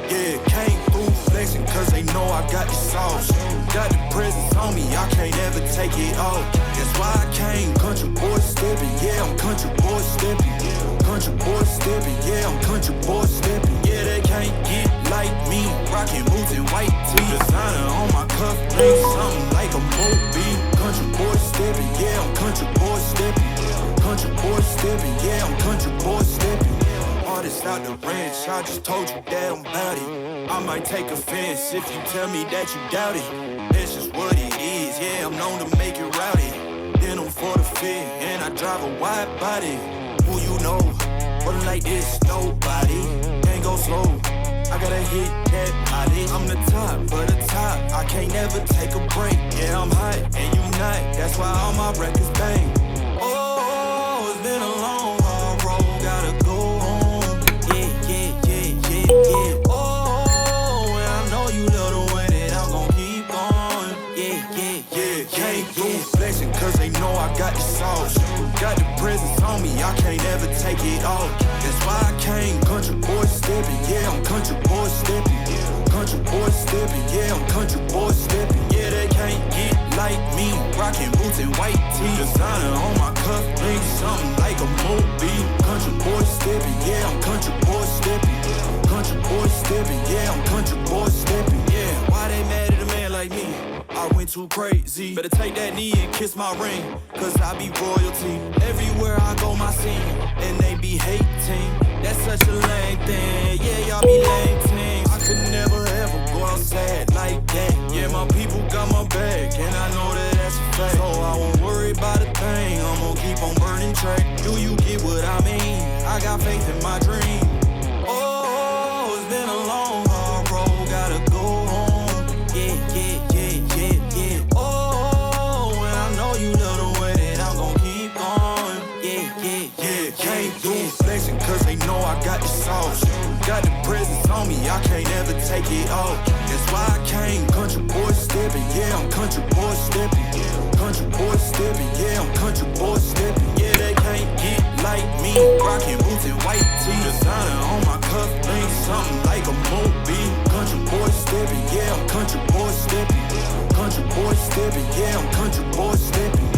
Yeah, came through flexing cause they know I got the sauce. Got the presence on me, I can't ever take it off. That's why I came, country boy stepping. Yeah, I'm country boy stepping. Country boy stepping, yeah, I'm country boy stepping. Yeah, they can't get like me. Rockin' boots and white tee. Designer on my cuff, ain't something like a movie. Country boy stepping, yeah, I'm country boy stepping. Country boy stepping, yeah, I'm country boy stepping. Artist out the ranch, I just told you that I'm bout it. I might take offense if you tell me that you doubt it. That's just what it is, yeah, I'm known to make it rowdy. Then I'm for the fit, and I drive a wide body. Who you know, but like this, nobody. Can't go slow, I gotta hit that body. I'm the top of the top, I can't never take a break. Yeah, I'm hot, and you not, that's why all my records bang. Oh, it's been a long, hard road, gotta go home. Yeah. Oh, and I know you love the way that I'm gon' keep going. Yeah. Can't do flexing cause they know I got the sauce. Got the presence on me, I can't ever take it off. That's why I came, country boy stepping. Yeah, I'm country boy stepping. Country boy stepping, yeah, I'm country boy stepping. Yeah, they can't get like me. Rockin' boots and white tee. Designer on my cuff, ain't something like a movie. Country boy stepping, yeah, I'm country boy stepping. Country boy stepping, yeah, I'm country boy stepping. Yeah, why they mad at a man like me? I went too crazy. Better take that knee and kiss my ring, cause I be royalty. Everywhere I go, my scene, and they be hating. That's such a lame thing. Yeah, y'all be lame teams. I could never ever go outside like that. Yeah, my people got my back, and I know that that's a fact. So I won't worry about a thing. I'm gonna keep on burning track. Do you get what I mean? I got faith in my dream. Oh, it's been a long, hard road, gotta go home. Yeah. Oh, and I know you love the way that I'm gon' keep going. Yeah. Can't do flexing cause they know I got the sauce. Got the presence on me, I can't ever take it off. That's why I came, country boy stepping. Yeah, I'm country boy stepping. Country boy stepping, yeah, I'm country boy stepping. Yeah, they can't get like me. Rockin' boots and white tee. Designer on my cuff, ain't something like a movie. Country boy stepping, yeah, I'm country boy stepping. Country boy stepping, yeah, I'm country boy stepping.